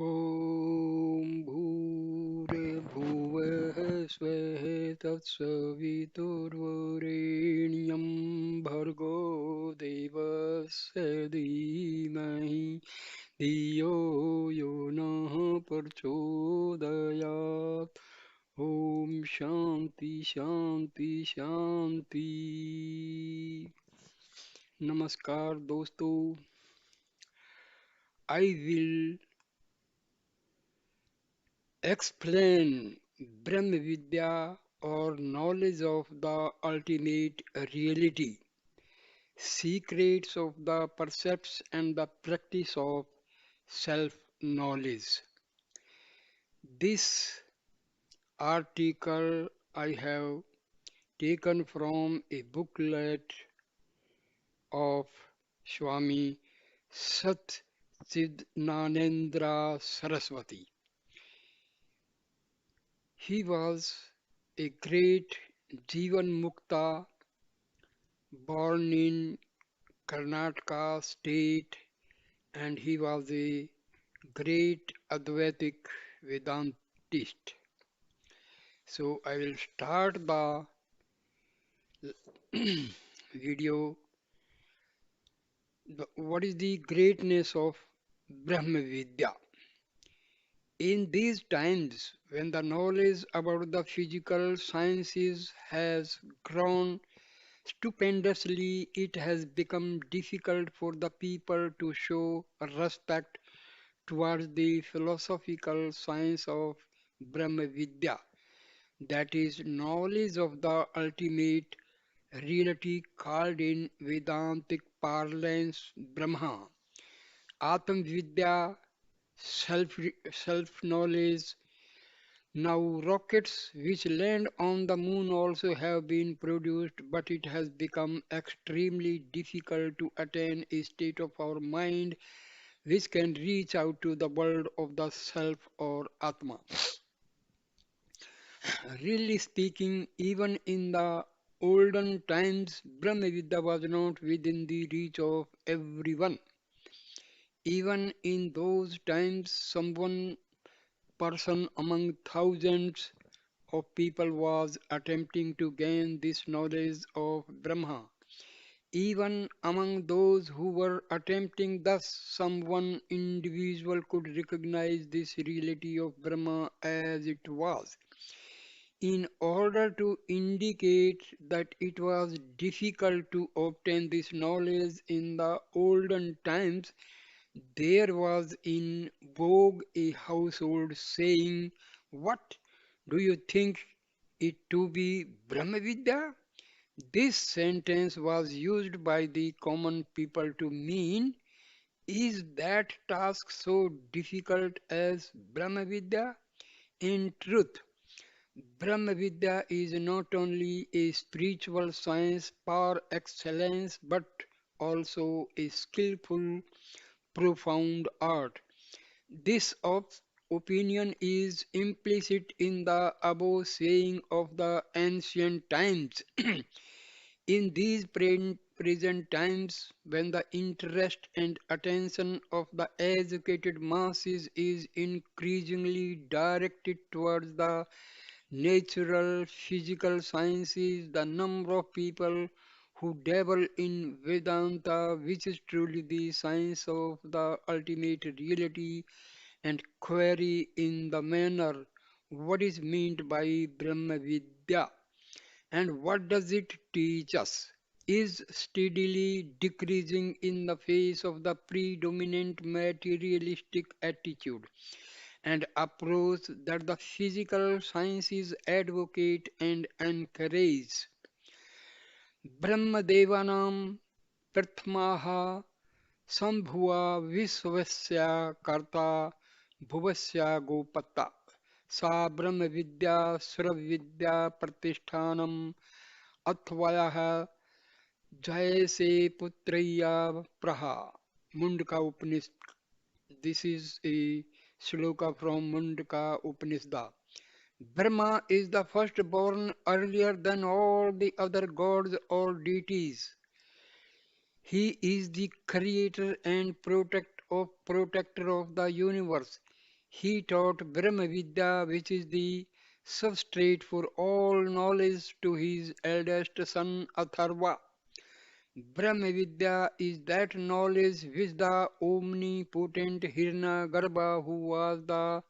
ॐ भूर्भुवः स्वः तत्सवितुर्वरेण्यं भर्गो देवस्य धीमहि धियो यो नः प्रचोदयात् ॐ शान्ति शान्ति शान्ति नमस्कार दोस्तों I will explain Brahmavidya or knowledge of the ultimate reality, secrets of the percepts and the practice of self knowledge. This article I have taken from a booklet of Swami Sat Nanendra Saraswati. He was a great Jivan Mukta born in Karnataka state, and he was a great Advaitic Vedantist. So I will start the video. What is the greatness of Brahmavidya? In these times, when the knowledge about the physical sciences has grown stupendously, it has become difficult for the people to show respect towards the philosophical science of Brahmavidya, that is, knowledge of the ultimate reality called in Vedantic parlance Brahma. Atma Vidya, self knowledge. Now, rockets which land on the moon also have been produced, but it has become extremely difficult to attain a state of our mind which can reach out to the world of the self or Atma. Really speaking, even in the olden times, Brahmavidya was not within the reach of everyone. Even in those times, someone person among thousands of people was attempting to gain this knowledge of Brahma. Even among those who were attempting thus, some one individual could recognize this reality of Brahma as it was. In order to indicate that it was difficult to obtain this knowledge in the olden times, there was in vogue a household saying, "What do you think it to be Brahmavidya?" This sentence was used by the common people to mean, is that task so difficult as Brahmavidya? In truth, Brahmavidya is not only a spiritual science par excellence but also a skillful, profound art. This opinion is implicit in the above saying of the ancient times. In these present times, when the interest and attention of the educated masses is increasingly directed towards the natural physical sciences, the number of people who dabble in Vedanta, which is truly the science of the ultimate reality, and query in the manner what is meant by Brahmavidya and what does it teach us, is steadily decreasing in the face of the predominant materialistic attitude and approach that the physical sciences advocate and encourage. Brahmadevanam Prathmaha Sambhuva Visvasya Karta Bhuvasya Gopata Sa Brahmavidya Suravidya Pratishthanam Athvayah Jayase Putraya Praha. Mundaka Upanishad. This is a shloka from Mundaka Upanishad. Brahma is the firstborn earlier than all the other gods or deities. He is the creator and protector of the universe. He taught Brahmavidya, which is the substrate for all knowledge, to his eldest son Atharva. Brahmavidya is that knowledge which the omnipotent Hiranyagarbha, who was the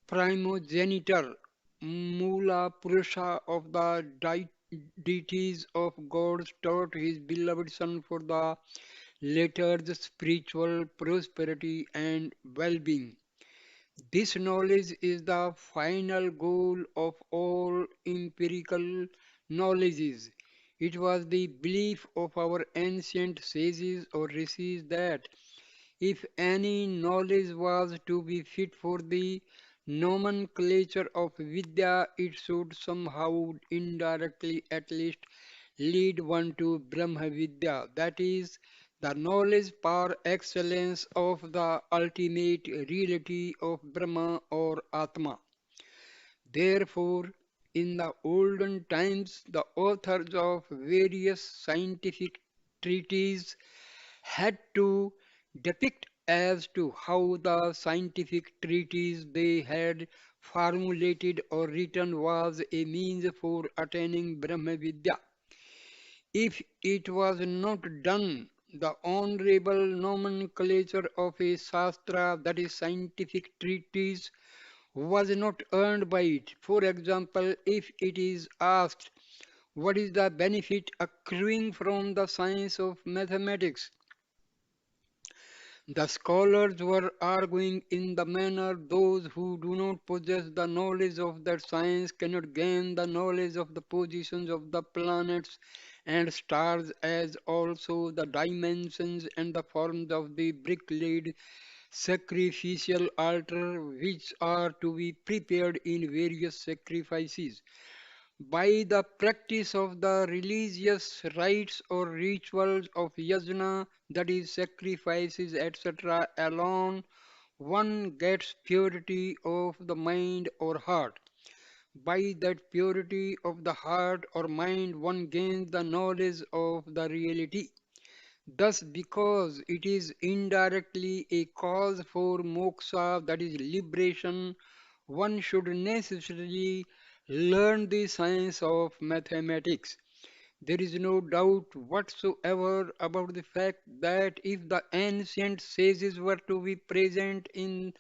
primogenitor, Mula Purusha of the deities of gods, taught his beloved son for the latter's spiritual prosperity and well-being. This knowledge is the final goal of all empirical knowledges. It was the belief of our ancient sages or rishis that if any knowledge was to be fit for the nomenclature of Vidya, it should somehow, indirectly at least, lead one to Brahmavidya, that is, the knowledge par excellence of the ultimate reality of Brahma or Atma. Therefore, in the olden times, the authors of various scientific treatises had to depict as to how the scientific treatise they had formulated or written was a means for attaining Brahmavidya. If it was not done, the honorable nomenclature of a Shastra, that is scientific treatise, was not earned by it. For example, if it is asked, what is the benefit accruing from the science of mathematics? The scholars were arguing in the manner those who do not possess the knowledge of that science cannot gain the knowledge of the positions of the planets and stars, as also the dimensions and the forms of the brick-laid sacrificial altar which are to be prepared in various sacrifices. By the practice of the religious rites or rituals of yajna, that is sacrifices, etc., alone, one gets purity of the mind or heart. By that purity of the heart or mind, one gains the knowledge of the reality. Thus, because it is indirectly a cause for moksha, that is liberation, one should necessarily learn the science of mathematics. There is no doubt whatsoever about the fact that if the ancient sages were to be present in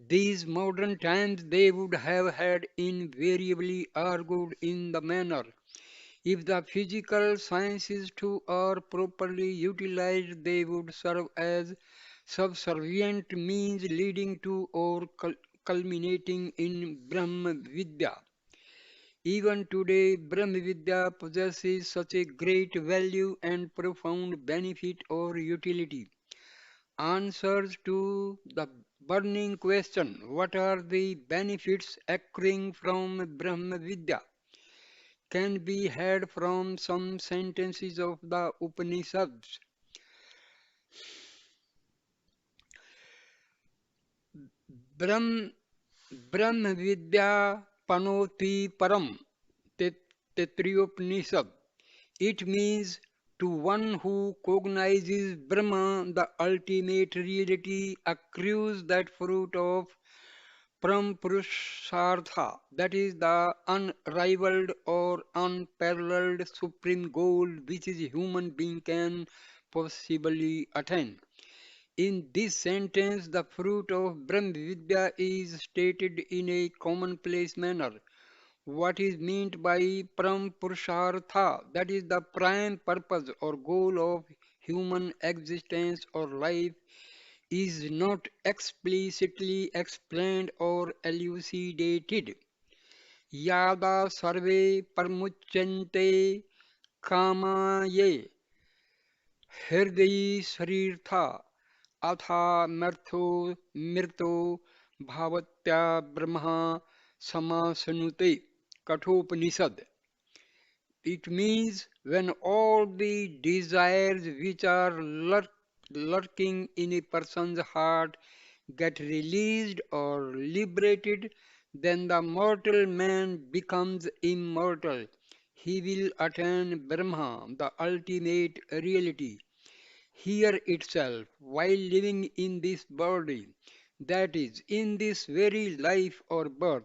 these modern times, they would have had invariably argued in the manner. If the physical sciences too are properly utilized, they would serve as subservient means leading to or culminating in Brahmavidya. Even today, Brahmavidya possesses such a great value and profound benefit or utility. Answers to the burning question, what are the benefits accruing from Brahmavidya, can be had from some sentences of the Upanishads. Brahm, Brahmavidya panoti param, Tetriopanishad. It means to one who cognizes Brahma, the ultimate reality, accrues that fruit of Purushartha, that is the unrivaled or unparalleled supreme goal which is human being can possibly attain. In this sentence, the fruit of Brahmavidya is stated in a commonplace manner. What is meant by Param Purushartha, that is the prime purpose or goal of human existence or life, is not explicitly explained or elucidated. Yada sarve parmuchyante kamaye हृदयी शरीर था अथा मर्थो मृतो भावत्या Brahma समासनुते Kathopanishad. It means when all the desires which are lurking in a person's heart get released or liberated, then the mortal man becomes immortal. He will attain Brahma, the ultimate reality, here itself, while living in this body. That is, in this very life or birth.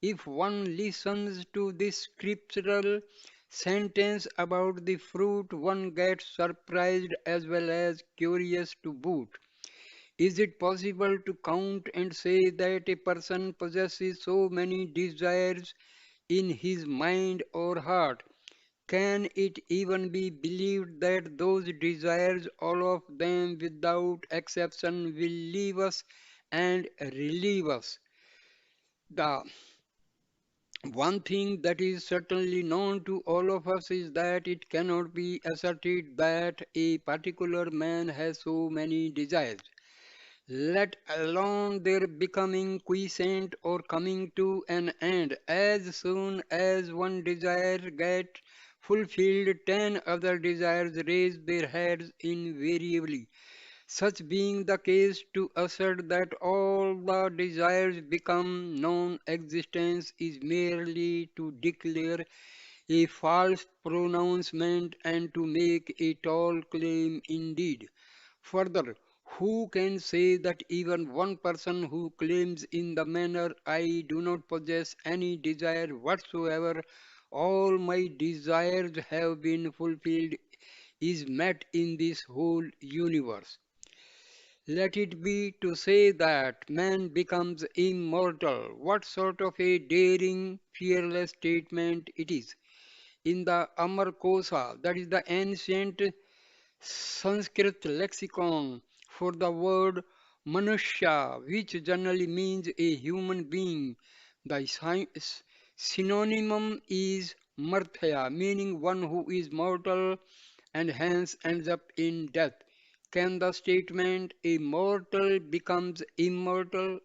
If one listens to this scriptural sentence about the fruit, one gets surprised as well as curious to boot. Is it possible to count and say that a person possesses so many desires in his mind or heart? Can it even be believed that those desires, all of them without exception, will leave us and relieve us? The one thing that is certainly known to all of us is that it cannot be asserted that a particular man has so many desires, let alone their becoming quiescent or coming to an end. As soon as one desire gets fulfilled, 10 other desires raise their heads invariably. Such being the case, to assert that all the desires become non-existence is merely to declare a false pronouncement and to make a tall claim indeed. Further, who can say that even one person who claims in the manner I do not possess any desire whatsoever, all my desires have been fulfilled, is met in this whole universe? Let it be to say that man becomes immortal. What sort of a daring, fearless statement it is! In the Amar Kosa, that is the ancient Sanskrit lexicon for the word Manushya, which generally means a human being, the synonym is Marthya, meaning one who is mortal and hence ends up in death. Can the statement a mortal becomes immortal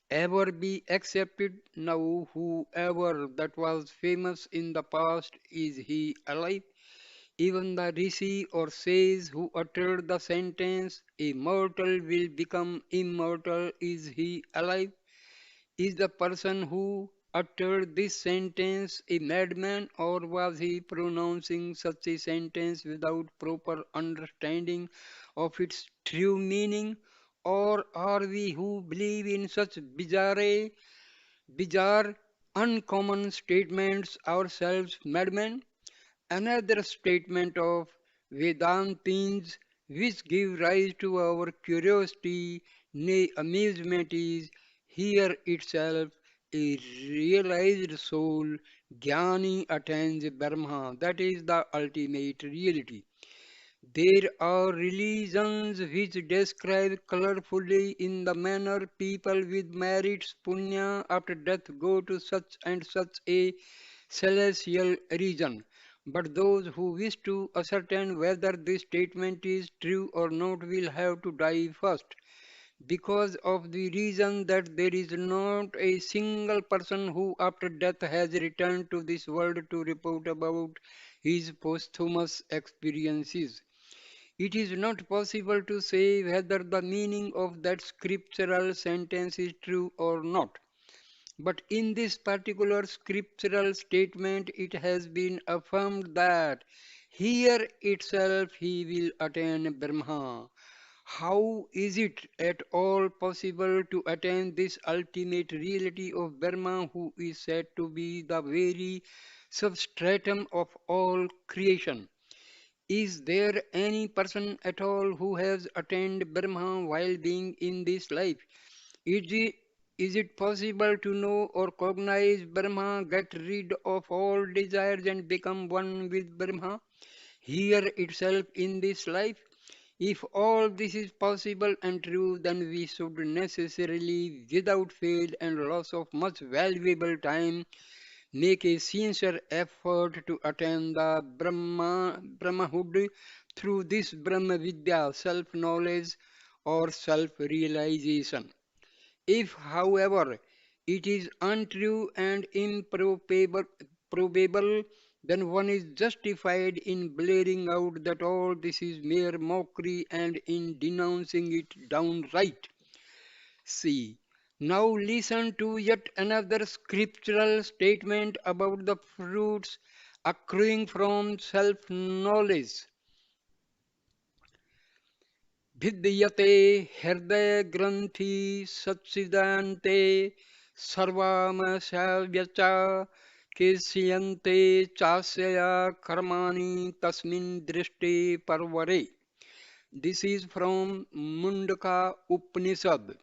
ever be accepted? Now, whoever that was famous in the past, is he alive? Even the rishi or sage who uttered the sentence, a mortal will become immortal, is he alive? Is the person who uttered this sentence a madman, or was he pronouncing such a sentence without proper understanding of its true meaning? Or are we who believe in such bizarre, uncommon statements ourselves madmen? Another statement of Vedantins which give rise to our curiosity, nay amusement is here itself a realized soul, Jnani attains Brahma, that is the ultimate reality. There are religions which describe colorfully in the manner people with merits punya after death go to such and such a celestial region. But those who wish to ascertain whether this statement is true or not will have to die first, because of the reason that there is not a single person who after death has returned to this world to report about his posthumous experiences. It is not possible to say whether the meaning of that scriptural sentence is true or not. But in this particular scriptural statement, it has been affirmed that here itself he will attain Brahma. How is it at all possible to attain this ultimate reality of Brahma, who is said to be the very substratum of all creation? Is there any person at all who has attained Brahma while being in this life? Is it, is it possible to know or cognize Brahma, get rid of all desires and become one with Brahma here itself in this life? If all this is possible and true, then we should necessarily, without fail and loss of much valuable time, make a sincere effort to attain the Brahmahood through this Brahmavidya, self-knowledge or self-realization. If, however, it is untrue and improbable, then one is justified in blaring out that all this is mere mockery and in denouncing it downright. See, now listen to yet another scriptural statement about the fruits accruing from self knowledge. Vidyate hridaya granthi satsidante sarvamasavyacha keshyante chasya karmani tasmin drishti parvare. This is from Mundaka Upanishad,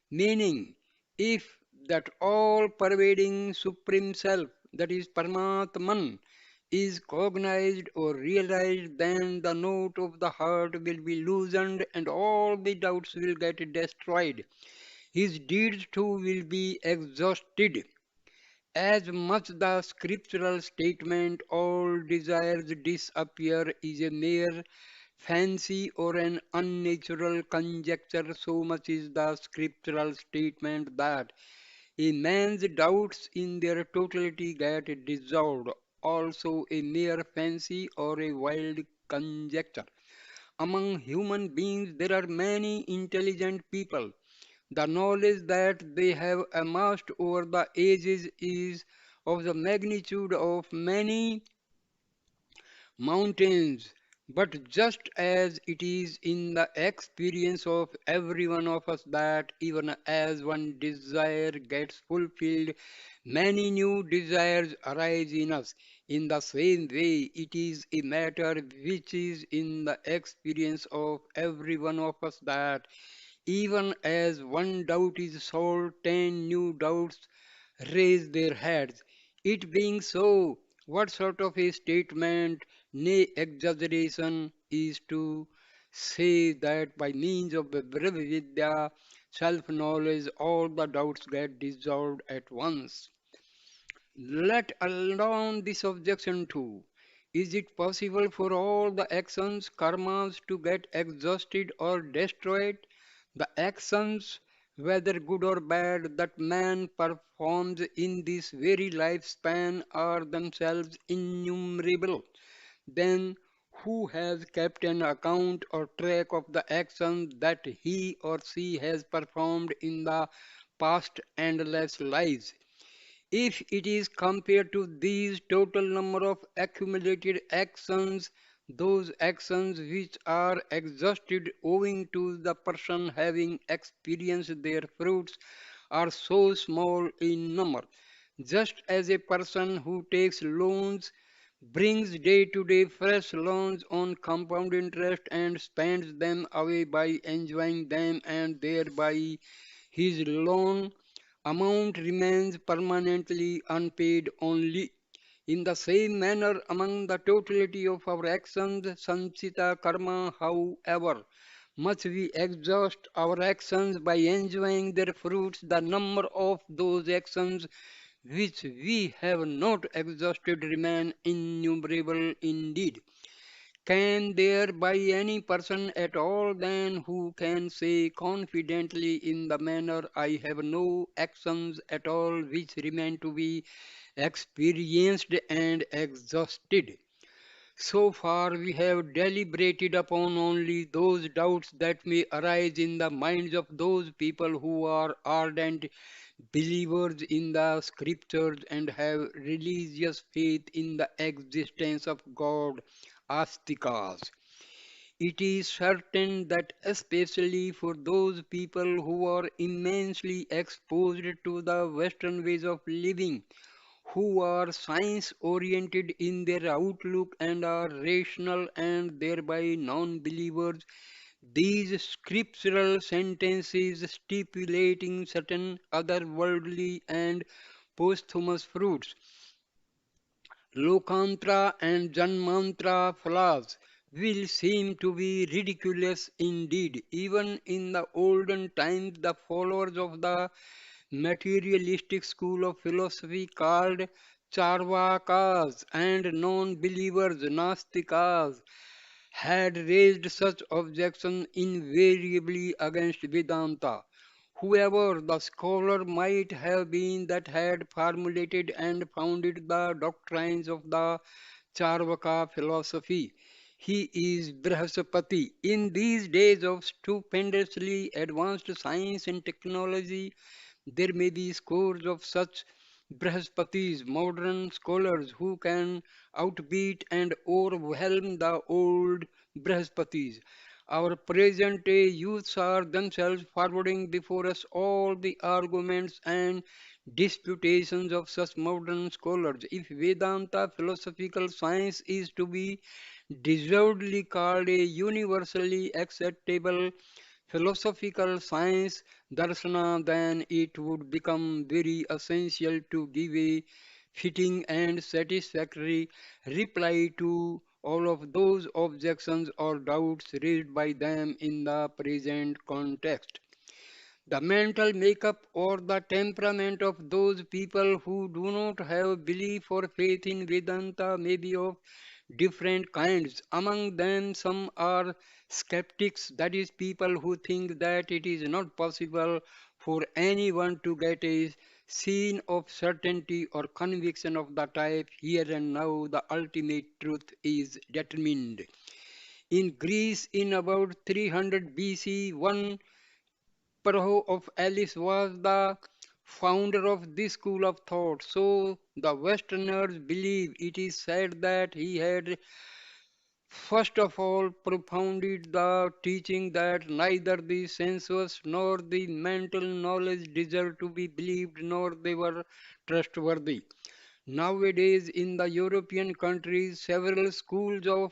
meaning if that all pervading supreme self, that is Paramatman, is cognized or realized, then the note of the heart will be loosened and all the doubts will get destroyed. His deeds too will be exhausted. As much the scriptural statement, all desires disappear, is a mere fancy or an unnatural conjecture, so much is the scriptural statement that a man's doubts in their totality get dissolved, also a mere fancy or a wild conjecture. Among human beings, there are many intelligent people. The knowledge that they have amassed over the ages is of the magnitude of many mountains. But just as it is in the experience of every one of us that even as one desire gets fulfilled, many new desires arise in us. In the same way, it is a matter which is in the experience of every one of us that even as one doubt is solved, 10 new doubts raise their heads. It being so, what sort of a statement, nay exaggeration, is to say that by means of the Brahmavidya, self-knowledge, all the doubts get dissolved at once? Let alone this objection too. Is it possible for all the actions, karmas, to get exhausted or destroyed? The actions, whether good or bad, that man performs in this very lifespan are themselves innumerable. Then who has kept an account or track of the actions that he or she has performed in the past endless lives? If it is compared to these total number of accumulated actions, those actions which are exhausted owing to the person having experienced their fruits are so small in number. Just as a person who takes loans brings day to day fresh loans on compound interest and spends them away by enjoying them, and thereby his loan amount remains permanently unpaid only. In the same manner, among the totality of our actions, sanchita karma, however much we exhaust our actions by enjoying their fruits, the number of those actions which we have not exhausted remain innumerable indeed. Can there be any person at all then who can say confidently in the manner, I have no actions at all which remain to be experienced and exhausted? So far, we have deliberated upon only those doubts that may arise in the minds of those people who are ardent believers in the scriptures and have religious faith in the existence of God, astikas. It is certain that especially for those people who are immensely exposed to the Western ways of living, who are science oriented in their outlook and are rational and thereby non believers, these scriptural sentences stipulating certain otherworldly and posthumous fruits, Lokantra and Janmantra flaws will seem to be ridiculous indeed. Even in the olden times, the followers of the materialistic school of philosophy called Charvakas and non-believers Nastikas had raised such objections invariably against Vedanta. Whoever the scholar might have been that had formulated and founded the doctrines of the Charvaka philosophy, he is Brihaspati. In these days of stupendously advanced science and technology, there may be scores of such Brahaspatis, modern scholars who can outbeat and overwhelm the old Brahaspatis. Our present day youths are themselves forwarding before us all the arguments and disputations of such modern scholars. If Vedanta philosophical science is to be deservedly called a universally acceptable philosophical science, darsana, then it would become very essential to give a fitting and satisfactory reply to all of those objections or doubts raised by them in the present context. The mental makeup or the temperament of those people who do not have belief or faith in Vedanta may be of different kinds. Among them, some are skeptics, that is, people who think that it is not possible for anyone to get a scene of certainty or conviction of the type here and now the ultimate truth is determined. In Greece, in about 300 BC, one Praho of Alice was the founder of this school of thought. So the Westerners believe it is said that he had first of all propounded the teaching that neither the sensuous nor the mental knowledge deserved to be believed nor they were trustworthy. Nowadays, in the European countries, several schools of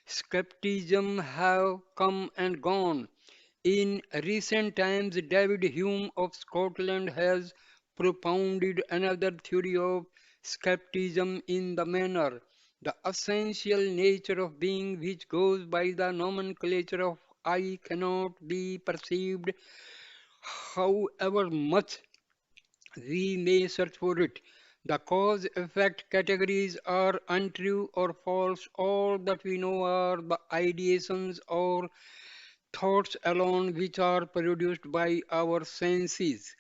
skepticism have come and gone. In recent times, David Hume of Scotland has propounded another theory of skepticism in the manner, the essential nature of being which goes by the nomenclature of I cannot be perceived, however much we may search for it. The cause effect categories are untrue or false. All that we know are the ideations or thoughts alone which are produced by our senses.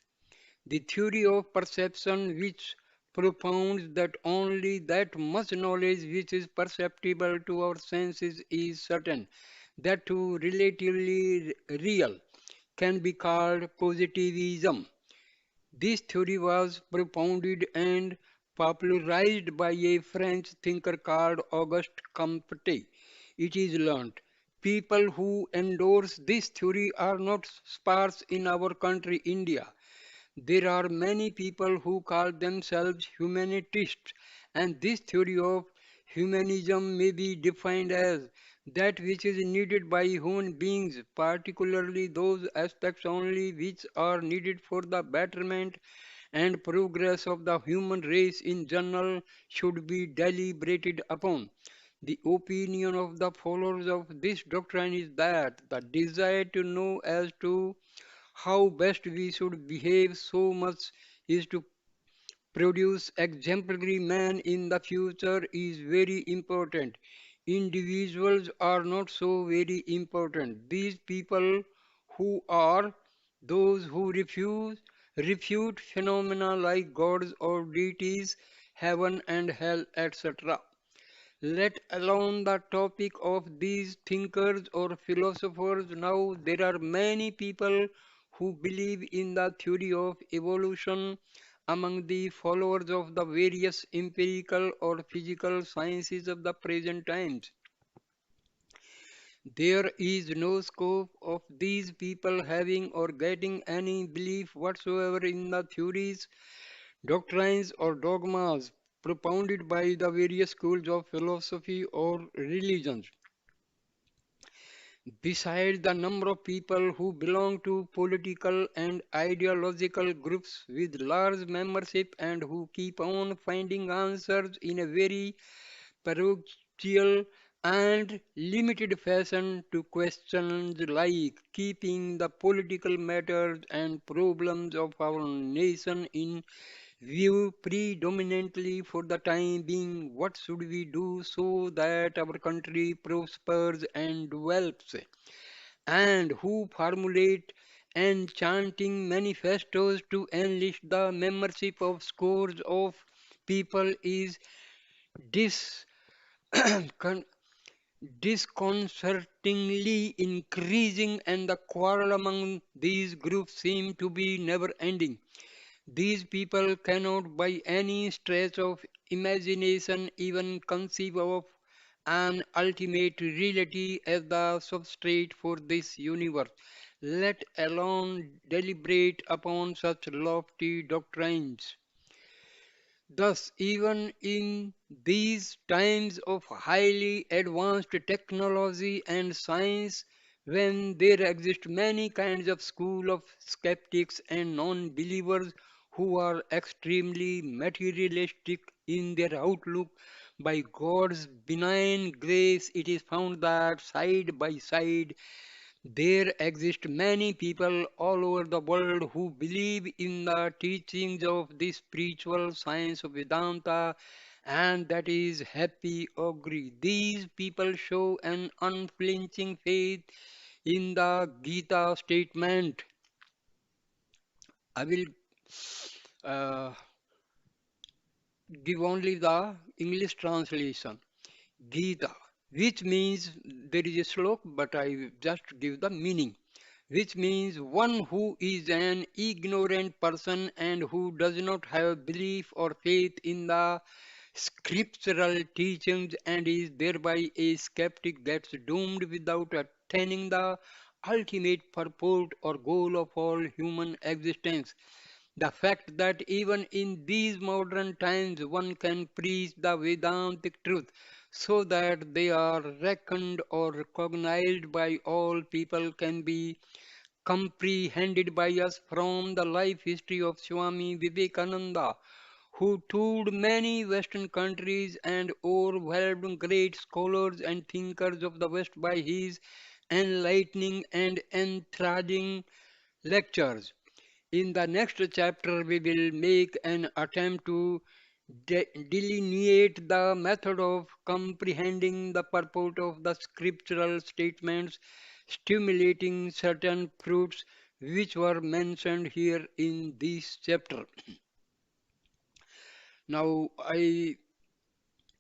The theory of perception, which propounds that only that much knowledge which is perceptible to our senses is certain, that too relatively real, can be called positivism. This theory was propounded and popularized by a French thinker called Auguste Comte. It is learnt. People who endorse this theory are not sparse in our country, India. There are many people who call themselves humanitists, and this theory of humanism may be defined as that which is needed by human beings, particularly those aspects only which are needed for the betterment and progress of the human race in general, should be deliberated upon. The opinion of the followers of this doctrine is that the desire to know as to how best we should behave so much is to produce exemplary man in the future is very important. Individuals are not so very important. These people who are those who refute phenomena like gods or deities, heaven and hell, etc. Let alone the topic of these thinkers or philosophers. Now there are many people who believe in the theory of evolution among the followers of the various empirical or physical sciences of the present times. There is no scope of these people having or getting any belief whatsoever in the theories, doctrines, or dogmas propounded by the various schools of philosophy or religions. Besides the number of people who belong to political and ideological groups with large membership and who keep on finding answers in a very parochial and limited fashion to questions like keeping the political matters and problems of our nation in view predominantly for the time being. What should we do so that our country prospers and develops? And who formulate enchanting manifestos to enlist the membership of scores of people is dis con- disconcertingly increasing, and the quarrel among these groups seem to be never ending. These people cannot by any stretch of imagination even conceive of an ultimate reality as the substrate for this universe, let alone deliberate upon such lofty doctrines. Thus, even in these times of highly advanced technology and science, when there exist many kinds of school of skeptics and non-believers who are extremely materialistic in their outlook, by God's benign grace, it is found that side by side there exist many people all over the world who believe in the teachings of the spiritual science of Vedanta, and that is happy agree. These people show an unflinching faith in the Gita statement. I will uh, give only the English translation. Gita, which means there is a slok, but I just give the meaning, which means one who is an ignorant person and who does not have belief or faith in the scriptural teachings and is thereby a skeptic gets doomed without attaining the ultimate purport or goal of all human existence. The fact that even in these modern times one can preach the Vedantic truth so that they are reckoned or recognized by all people can be comprehended by us from the life history of Swami Vivekananda, who toured many Western countries and overwhelmed great scholars and thinkers of the West by his enlightening and enthralling lectures. In the next chapter, we will make an attempt to delineate the method of comprehending the purport of the scriptural statements, stimulating certain fruits which were mentioned here in this chapter. Now, I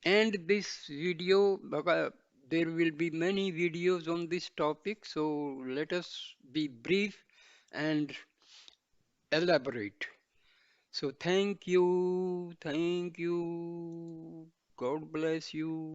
end this video because there will be many videos on this topic, so let us be brief and elaborate. So thank you, God bless you.